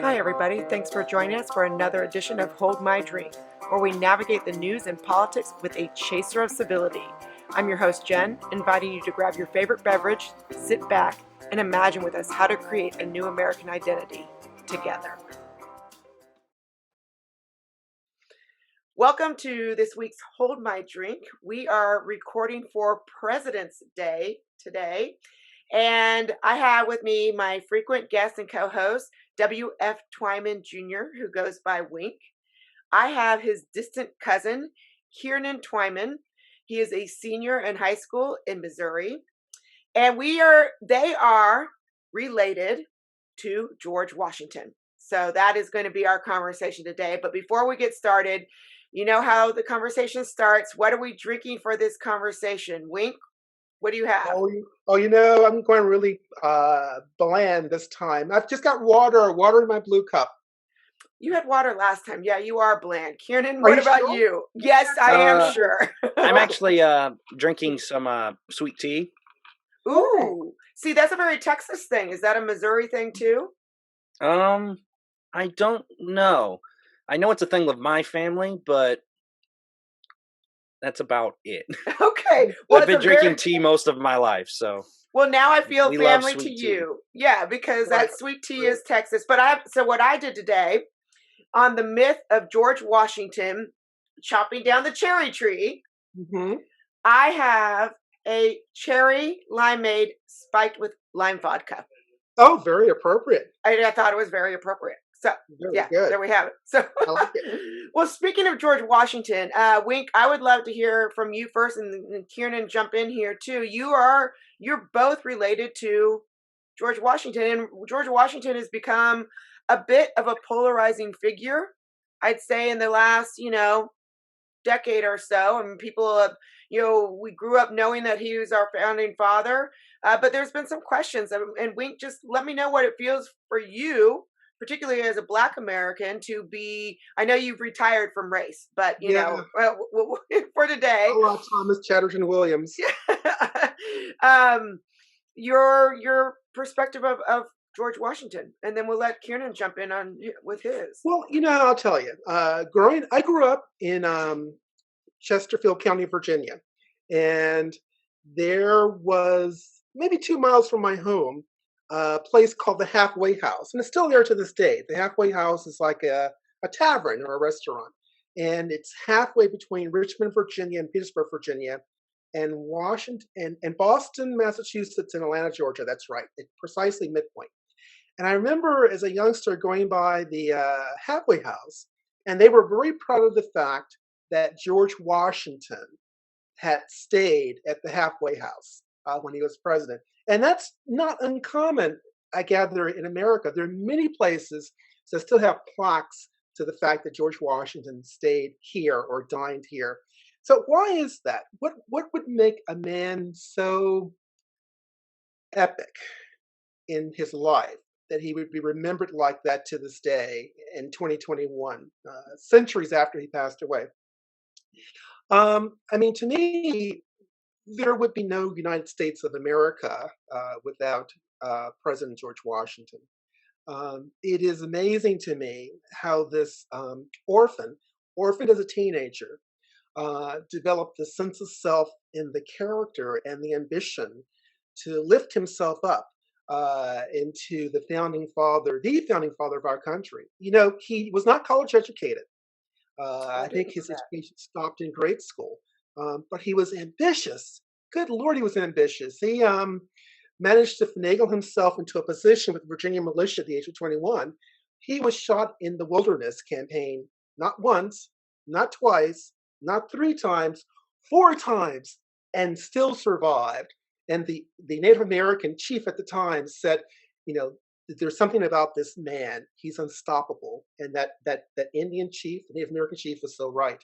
Hi, everybody. Thanks for joining us for another edition of Hold My Drink, where we navigate the news and politics with a chaser of civility. I'm your host, Jen, inviting you to grab your favorite beverage, sit back, and imagine with us how to create a new American identity together. Welcome to this week's Hold My Drink. We are recording for President's Day today. And I have with me my frequent guest and co-host, W.F. Twyman Jr., who goes by Wink. I have his distant cousin, Kiernan Twyman. He is a senior in high school in Missouri. And they are related to George Washington. So that is going to be our conversation today. But before we get started, you know how the conversation starts. What are we drinking for this conversation? Wink, what do you have? I'm going really bland this time. I've just got water in my blue cup. You had water last time. Yeah, you are bland. Kiernan, Are what you about sure? you? Yes, I am Uh, sure. I'm actually drinking some sweet tea. Ooh, see, that's a very Texas thing. Is that a Missouri thing too? I don't know. I know it's a thing with my family, but that's about it. Okay. Well, I've been drinking tea most of my life, so well, now I feel we love family to sweet tea. you. Yeah, because Right. that sweet tea is Texas. So what I did today on the myth of George Washington chopping down the cherry tree, Mm-hmm. I have a cherry limeade spiked with lime vodka. Oh, very appropriate. I thought it was very appropriate. So, Very yeah, good. there we have it. So, I like it. well, speaking of George Washington, Wink, I would love to hear from you first, and Kiernan jump in here too. You're both related to George Washington, and George Washington has become a bit of a polarizing figure, I'd say, in the last, decade or so. And people have, we grew up knowing that he was our founding father, but there's been some questions. And Wink, just let me know what it feels for you, particularly as a Black American, to be. I know you've retired from race, but Yeah. for today, Thomas Chatterton Williams. um, your perspective of George Washington, and then we'll let Kiernan jump in with his. Well, I'll tell you. I grew up in Chesterfield County, Virginia, and there was maybe 2 miles from my home a place called the Halfway House, and it's still there to this day. The Halfway House is like a tavern or a restaurant, and it's halfway between Richmond, Virginia, and Petersburg, Virginia, and Washington and Boston, Massachusetts, and Atlanta, Georgia. That's right, it's precisely midpoint. And I remember as a youngster going by the Halfway House, and they were very proud of the fact that George Washington had stayed at the Halfway House when he was president. And that's not uncommon, I gather, in America. There are many places that still have plaques to the fact that George Washington stayed here or dined here. So why is that? What would make a man so epic in his life that he would be remembered like that to this day in 2021, centuries after he passed away? To me, there would be no United States of America without President George Washington. It is amazing to me how this orphaned as a teenager, developed the sense of self in the character and the ambition to lift himself up into the founding father of our country. He was not college educated. I think his education stopped in grade school, but he was ambitious. Good Lord, he was ambitious. He managed to finagle himself into a position with the Virginia militia at the age of 21. He was shot in the Wilderness Campaign not once, not twice, not 3 times, 4 times, and still survived. And the Native American chief at the time said, you know, there's something about this man. He's unstoppable. And that Indian chief, the Native American chief, was so right.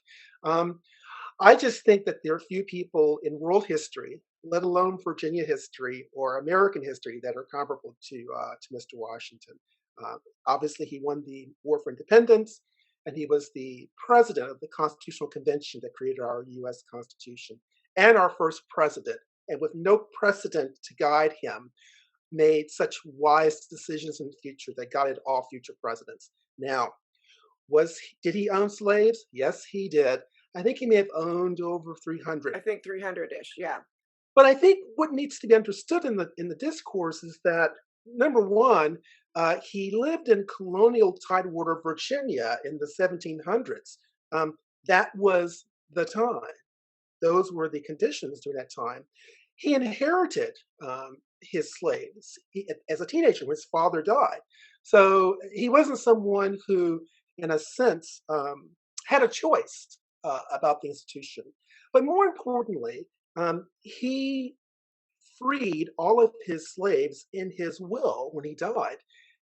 I just think that there are few people in world history, let alone Virginia history or American history, that are comparable to Mr. Washington. Obviously, he won the War for Independence, and he was the president of the Constitutional Convention that created our U.S. Constitution and our first president. And with no precedent to guide him, made such wise decisions in the future that guided all future presidents. Now, did he own slaves? Yes, he did. I think he may have owned over 300. I think 300-ish. Yeah. But I think what needs to be understood in the discourse is that number one, he lived in colonial Tidewater, Virginia, in the 1700s. That was the time; those were the conditions during that time. He inherited his slaves as a teenager when his father died. So he wasn't someone who, in a sense, had a choice about the institution. But more importantly, he freed all of his slaves in his will when he died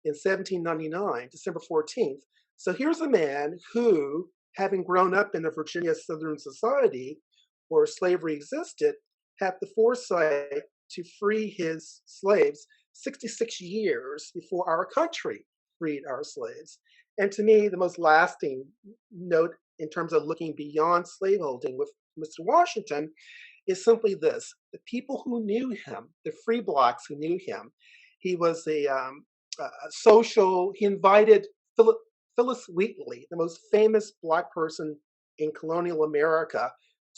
in 1799, December 14th. So here's a man who, having grown up in a Virginia Southern society where slavery existed, had the foresight to free his slaves 66 years before our country freed our slaves. And to me, the most lasting note in terms of looking beyond slaveholding with Mr. Washington is simply this: the people who knew him, the free blacks who knew him, he was a social, he invited Phyllis Wheatley, the most famous black person in colonial America,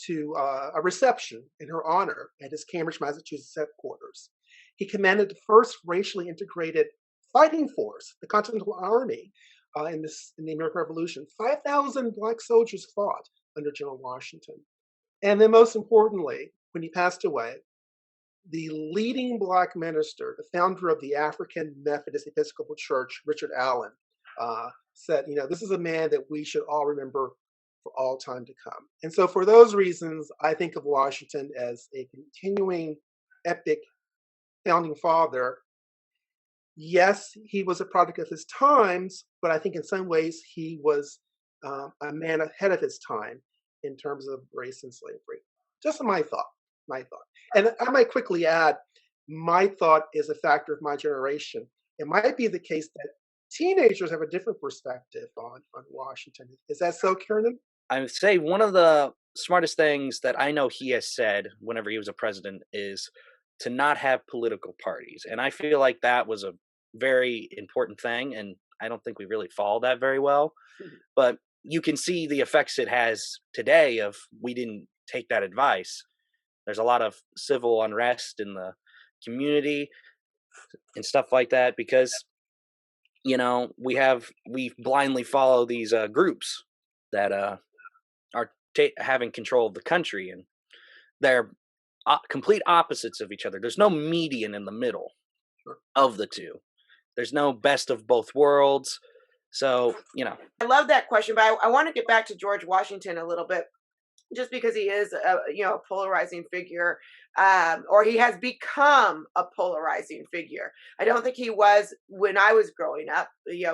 to a reception in her honor at his Cambridge, Massachusetts headquarters. He commanded the first racially integrated fighting force, the Continental Army, in the American Revolution. 5,000 black soldiers fought under General Washington. And then, most importantly, when he passed away, the leading black minister, the founder of the African Methodist Episcopal Church, Richard Allen, said, this is a man that we should all remember for all time to come. And so for those reasons, I think of Washington as a continuing epic founding father. Yes, he was a product of his times, but I think in some ways he was a man ahead of his time in terms of race and slavery. Just my thought. And I might quickly add, my thought is a factor of my generation. It might be the case that teenagers have a different perspective on Washington. Is that so, Kiernan? I would say one of the smartest things that I know he has said whenever he was a president is to not have political parties. And I feel like that was a very important thing. And I don't think we really follow that very well. But you can see the effects it has today of we didn't take that advice. There's a lot of civil unrest in the community and stuff like that because, we blindly follow these groups that are having control of the country, and they're complete opposites of each other. There's no median in the middle of the two. There's no best of both worlds. So, I love that question, but I want to get back to George Washington a little bit, just because he is a polarizing figure, or he has become a polarizing figure. I don't think he was when I was growing up. He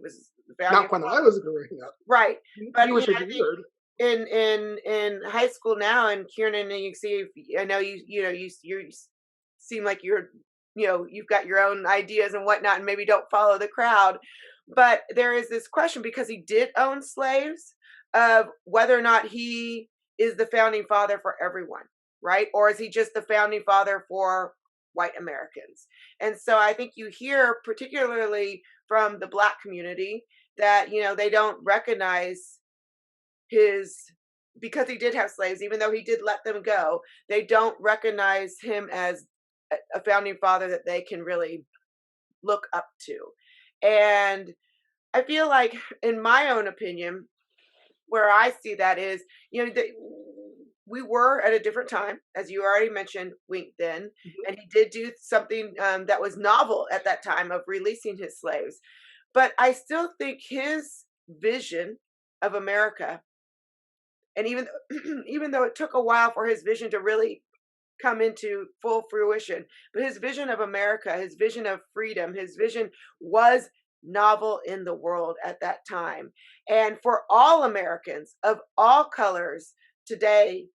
was Not when I was growing up. Right, but He was I think revered. in high school now, and Kiernan, and you see, I know you seem like you've got your own ideas and whatnot, and maybe don't follow the crowd. But there is this question, because he did own slaves, of whether or not he is the founding father for everyone, right? Or is he just the founding father for white Americans? And so I think you hear, particularly from the Black community, that they don't recognize because he did have slaves, even though he did let them go, they don't recognize him as a founding father that they can really look up to. And I feel like, in my own opinion, where I see that is, we were at a different time, as you already mentioned, Wink then, and he did do something that was novel at that time of releasing his slaves. But I still think his vision of America, and even though it took a while for his vision to really come into full fruition, but his vision of America, his vision of freedom, his vision was novel in the world at that time. And for all Americans of all colors today,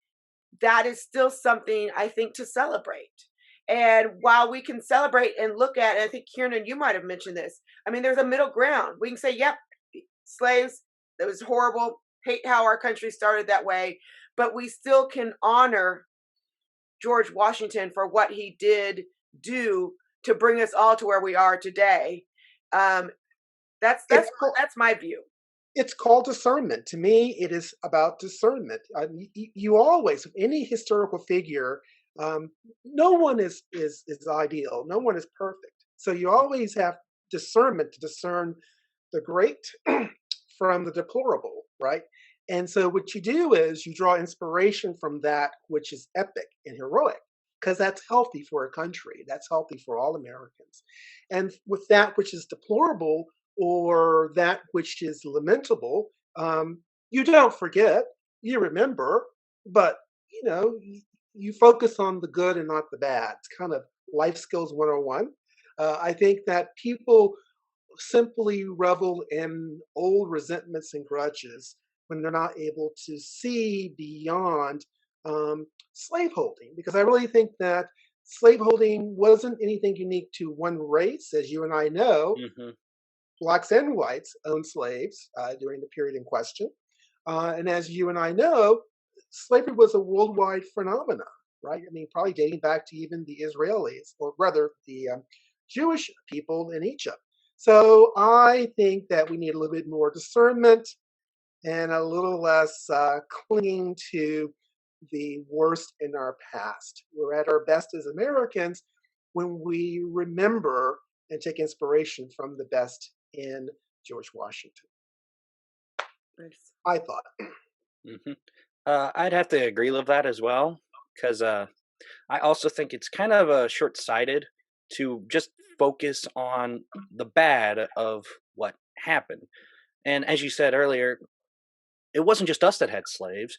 that is still something, I think, to celebrate. And while we can celebrate and look at, and I think, Kiernan, you might have mentioned this, I mean, there's a middle ground. We can say, yep, slaves, that was horrible, hate how our country started that way, but we still can honor George Washington for what he did do to bring us all to where we are today. Um, that's It's that's that's my view. it's called discernment. To me, it is about discernment. You always, any historical figure, um, no one is ideal. No one is perfect. So you always have discernment to discern the great from the deplorable, right? And so what you do is you draw inspiration from that which is epic and heroic, because that's healthy for a country. That's healthy for all Americans. And with that which is deplorable or that which is lamentable, you don't forget, you remember, but you focus on the good and not the bad. It's kind of life skills 101. I think that people simply revel in old resentments and grudges when they're not able to see beyond slaveholding. Because I really think that slaveholding wasn't anything unique to one race. As you and I know, Hmm. blacks and whites owned slaves during the period in question. And as you and I know, slavery was a worldwide phenomenon, right? I mean, probably dating back to even the Israelis, or rather the Jewish people in Egypt. So I think that we need a little bit more discernment and a little less clinging to the worst in our past. We're at our best as Americans when we remember and take inspiration from the best in George Washington. Nice. I thought. Hmm. I'd have to agree with that as well, because I also think it's kind of short-sighted to just focus on the bad of what happened. And as you said earlier, it wasn't just us that had slaves.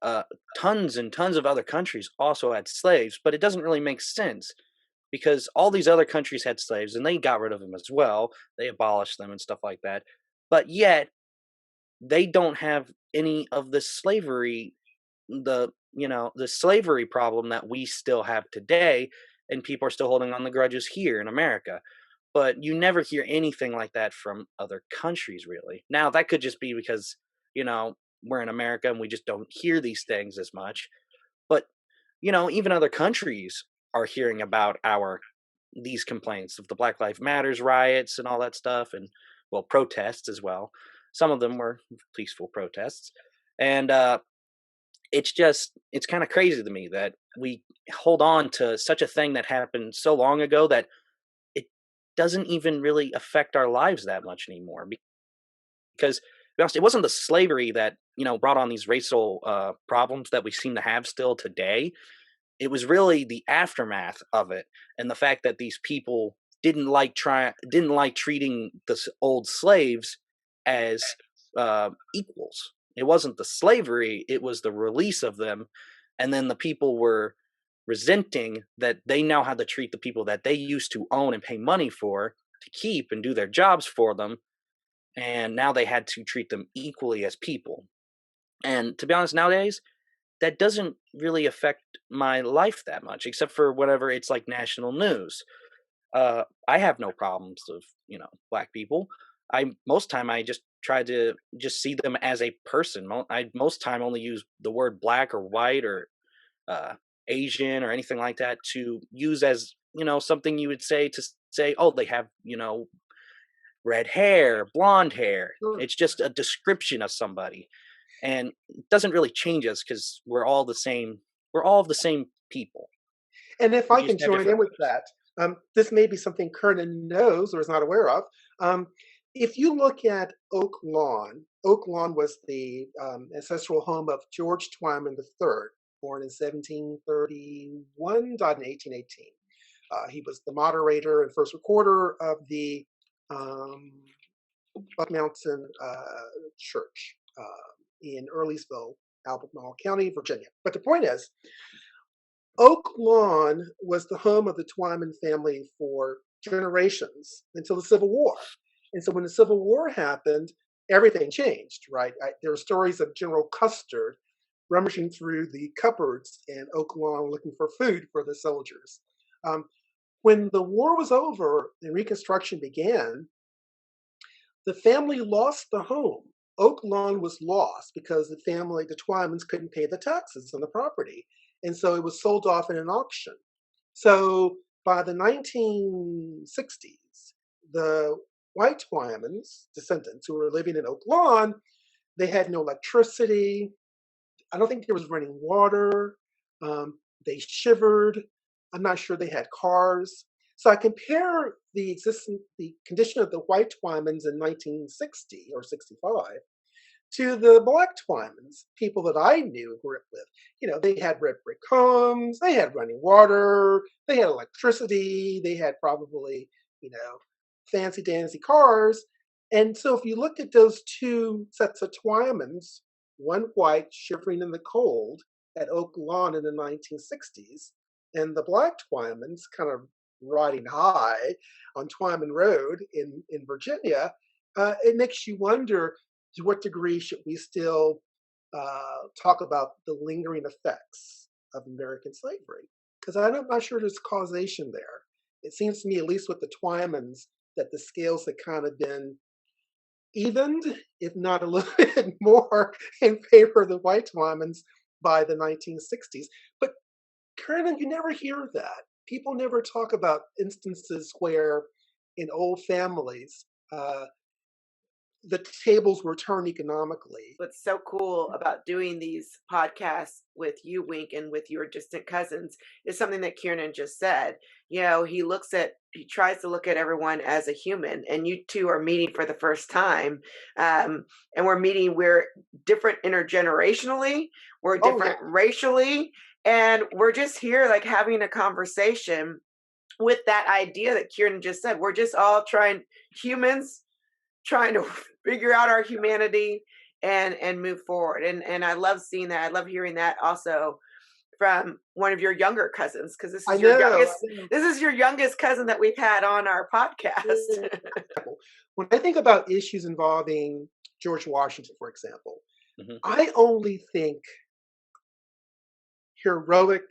Uh, Tons and tons of other countries also had slaves, but it doesn't really make sense because all these other countries had slaves and they got rid of them as well. They abolished them and stuff like that. But yet they don't have any of the slavery, the slavery problem that we still have today, and people are still holding on the grudges here in America. But you never hear anything like that from other countries, really. Now that could just be because you know we're in America and we just don't hear these things as much. But even other countries are hearing about our these complaints of the Black Lives Matters riots and all that stuff, and well, protests as well. Some of them were peaceful protests, and it's kind of crazy to me that we hold on to such a thing that happened so long ago that it doesn't even really affect our lives that much anymore. Because, to be honest, it wasn't the slavery that brought on these racial problems that we seem to have still today. It was really the aftermath of it, and the fact that these people didn't like treating the old slaves as equals. It wasn't the slavery; it was the release of them, and then the people were resenting that they now had to treat the people that they used to own and pay money for to keep and do their jobs for them, and now they had to treat them equally as people. And to be honest, nowadays that doesn't really affect my life that much, except for whenever it's like national news. I have no problems of black people. I most time I just try to just see them as a person. I most time only use the word black or white or uh, Asian or anything like that to use as something you would say to say, oh, they have red hair, blonde hair. Sure. It's just a description of somebody, and it doesn't really change us because we're all the same. We're all the same people. And if We I just can have join in different with names. that, this may be something Kernan knows or is not aware of. Um, if you look at Oak Lawn was the ancestral home of George Twyman III, born in 1731, died in 1818. He was the moderator and first recorder of the um, Buck Mountain Church in Earlysville, Albemarle County, Virginia. But the point is, Oak Lawn was the home of the Twyman family for generations until the Civil War. And so when the Civil War happened, everything changed, right? There are stories of General Custer rummaging through the cupboards in Oak Lawn looking for food for the soldiers. Um, when the war was over and Reconstruction began, the family lost the home. Oak Lawn was lost because the Twymans, couldn't pay the taxes on the property. And so it was sold off in an auction. So by the 1960s, the white Twymans, descendants who were living in Oak Lawn, they had no electricity. I don't think there was running water. They shivered. I'm not sure they had cars. So I compare the condition of the white Twymans in 1960 or 65 to the black Twymans, people that I knew and grew up with. They had red brick homes, they had running water, they had electricity, they had probably, you know, fancy dancy cars. And so if you looked at those two sets of Twymans, one white shivering in the cold at Oak Lawn in the 1960s, and the black Twymans kind of riding high on Twyman Road in Virginia, it makes you wonder to what degree should we still talk about the lingering effects of American slavery? Because I'm not sure there's causation there. It seems to me, at least with the Twymans, that the scales had kind of been evened, if not a little bit more, in favor of the white Twymans by the 1960s. But Kiernan, you never hear that. People never talk about instances where in old families, the tables were turned economically. What's so cool about doing these podcasts with you, Wink, and with your distant cousins is something that Kiernan just said. He tries to look at everyone as a human, and you two are meeting for the first time. And we're different intergenerationally, we're Oh, yeah. different racially, and we're just here like having a conversation with that idea that Kiernan just said. We're just all humans trying to figure out our humanity and move forward. And I love seeing that. I love hearing that also from one of your younger cousins, because I know. this is your youngest cousin that we've had on our podcast. When I think about issues involving George Washington, for example, Mhm. I only think heroic,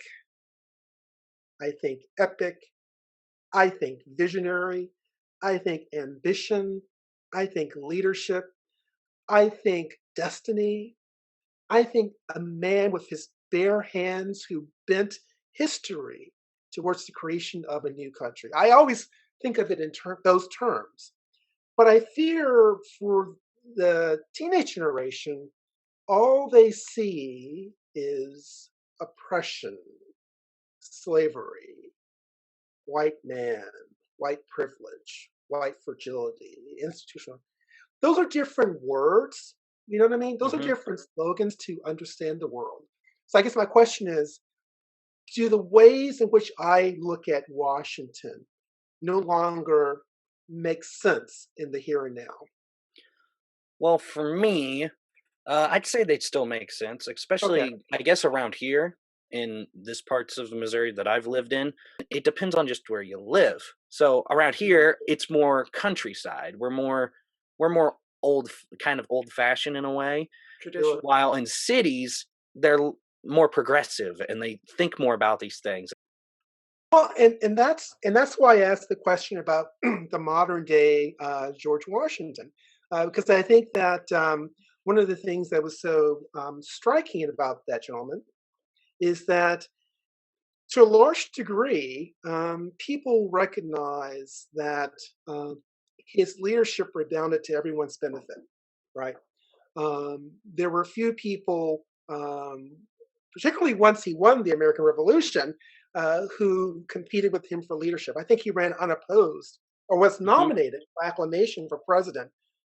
I think epic, I think visionary, I think ambition, I think leadership, I think destiny. I think a man with his bare hands who bent history towards the creation of a new country. I always think of it in those terms. But I fear for the teenage generation, all they see is oppression, slavery, white man, white privilege, white fragility, institutional. Those are different words. You know what I mean? Those are Mhm. different slogans to understand the world. So I guess my question is, do the ways in which I look at Washington no longer make sense in the here and now? Well, for me, I'd say they'd still make sense, Okay. especially I guess around here in this parts of Missouri that I've lived in. It depends on just where you live. So around here, it's more countryside. We're more kind of old fashioned in a way. Sure. Traditional. While in cities, they're more progressive and they think more about these things. Well, and that's why I asked the question about the modern day George Washington, because I think that one of the things that was so striking about that gentleman is that to a large degree, people recognize that his leadership redounded to everyone's benefit, right? There were few people, particularly once he won the American Revolution, who competed with him for leadership. I think he ran unopposed or was Mhm. nominated by acclamation for president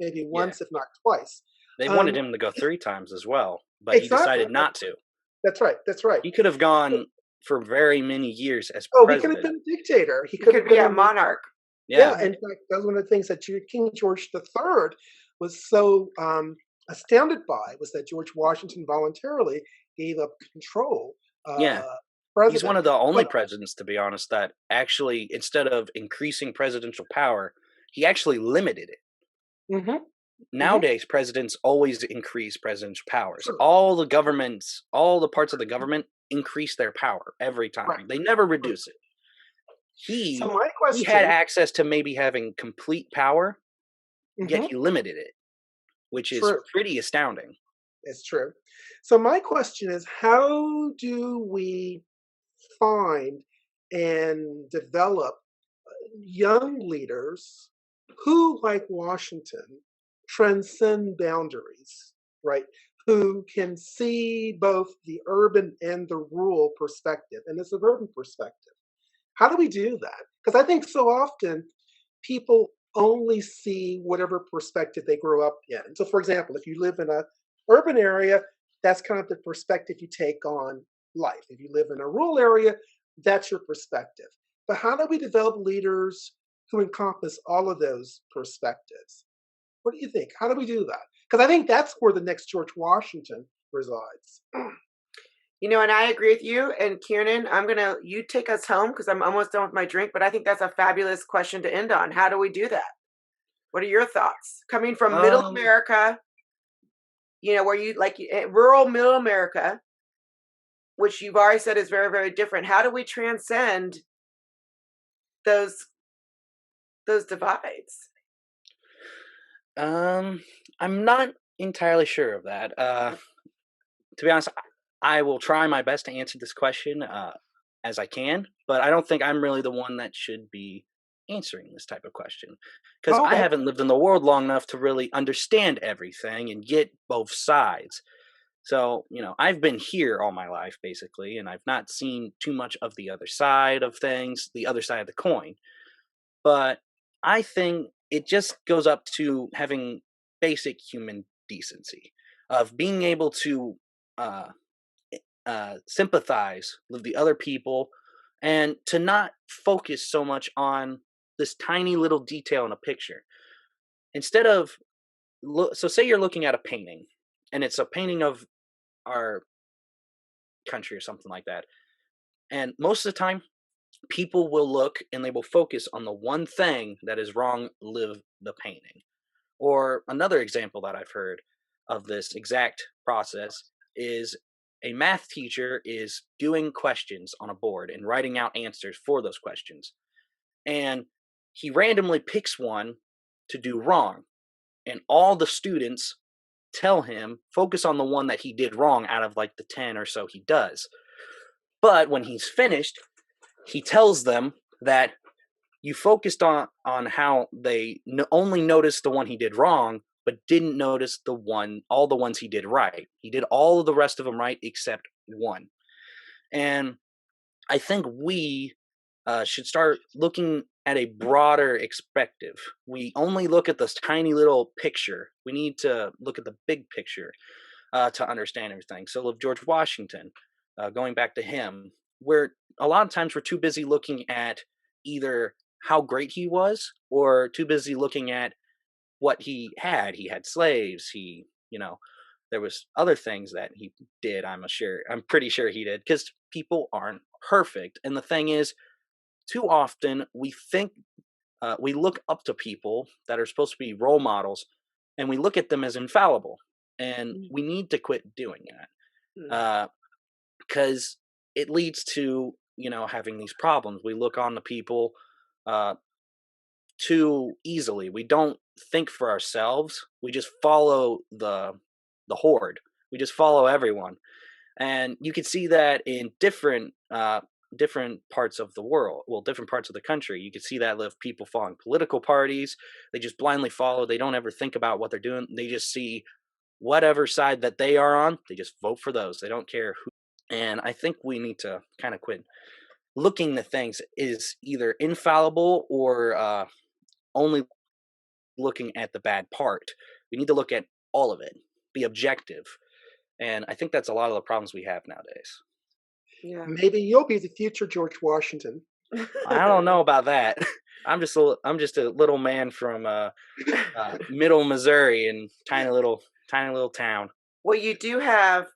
maybe Yeah. once, if not twice. They wanted Um, him to go 3 times as well, but he exactly. decided not to. That's right. That's right. He could have gone for very many years as Oh, he could have president. been a dictator. He He could could have be been a a monarch. Yeah. Yeah. In fact, that was one of the things that King George III was so astounded by was that George Washington voluntarily gave up control. Yeah. He's one President, of the only but presidents, to be honest, that actually, instead of increasing presidential power, he actually limited it. hmm hmm Nowadays, presidents always increase presidential powers. true, All the parts of the government increase their power every right. time. They never True. reduce it. So He my he had question, access to maybe having complete power, yet hmm he limited it, which is true, pretty astounding. it's true. So my question is, how do we find and develop young leaders who, like Washington, transcend boundaries, right? Who can see both the urban and the rural perspective and the suburban perspective. How do we do that? Because I think so often people only see whatever perspective they grow up in. So, for example, if you live in a urban area, that's kind of the perspective you take on life. If you live in a rural area, that's your perspective. But how do we develop leaders who encompass all of those perspectives? What do you think? How do we do that? Because I think that's where the next George Washington resides. And I agree with you. And Kiernan, you take us home because I'm almost done with my drink, but I think that's a fabulous question to end on. How do we do that? What are your thoughts? Coming from middle Um, America, where rural middle America, which you've already said is very, very different. How do we transcend those divides? I'm not entirely sure of that. To be honest, I will try my best to answer this question as I can, but I don't think I'm really the one that should be answering this type of question because Oh, I okay. haven't lived in the world long enough to really understand everything and get both sides. So, I've been here all my life basically, and I've not seen too much of the other side of things, the other side of the coin. But I think it just goes up to having basic human decency of being able to uh, sympathize with the other people and to not focus so much on this tiny little detail in a picture. Instead of, so say you're looking at a painting and it's a painting of our country or something like that. And most of the time, people will look and they will focus on the one thing that is wrong with the painting. Or another example that I've heard of this exact process is a math teacher is doing questions on a board and writing out answers for those questions. And he randomly picks one to do wrong. And all the students tell him focus on the one that he did wrong out of like the 10 or so he does. But when he's finished, he tells them that you focused on how they only noticed the one he did wrong, but didn't notice all the ones he did right. He did all of the rest of them right except one. And I think we should start looking at a broader perspective. We only look at this tiny little picture. We need to look at the big picture to understand everything. So, with George Washington, going back to him, where a lot of times we're too busy looking at either how great he was or too busy looking at what he had. He had slaves. There was other things that he did. I'm pretty sure he did because people aren't perfect. And the thing is, too often we look up to people that are supposed to be role models, and we look at them as infallible. And we need to quit doing that because it leads to having these problems. We look on the people uh, too easily. We don't think for ourselves. We just follow the horde. We just follow everyone, and you can see that in different parts of the world. Well, different parts of the country. You can see that with people following political parties. They just blindly follow. They don't ever think about what they're doing. They just see whatever side that they are on. They just vote for those. They don't care who. And I think we need to kind of quit looking at things is either infallible or only looking at the bad part. We need to look at all of it, be objective. And I think that's a lot of the problems we have nowadays. Yeah. Maybe you'll be the future George Washington. I don't know about that. I'm just a little man from middle Missouri in tiny little town. Well, you do have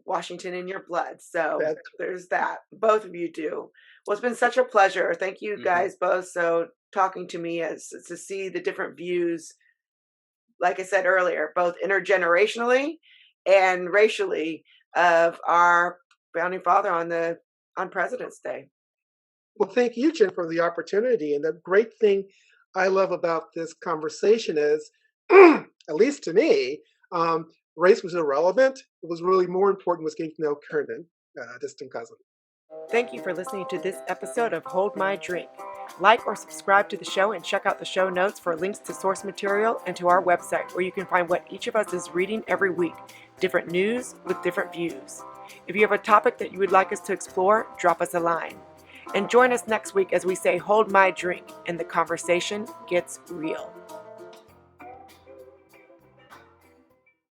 Washington in your blood, so That's there's that. Both of you do. Well, it's been such a pleasure. Thank you Hmm. guys both so talking to me as to see the different views, like I said earlier, both intergenerationally and racially of our founding father on President's Day. well. Thank you, Jen, for the opportunity. And the great thing I love about this conversation is, at least to me, race was irrelevant. It was really more important was getting to know Kernan, distant cousin. Thank you for listening to this episode of Hold My Drink. Like or subscribe to the show and check out the show notes for links to source material and to our website where you can find what each of us is reading every week, different news with different views. If you have a topic that you would like us to explore, drop us a line. And join us next week as we say, hold my drink, and the conversation gets real.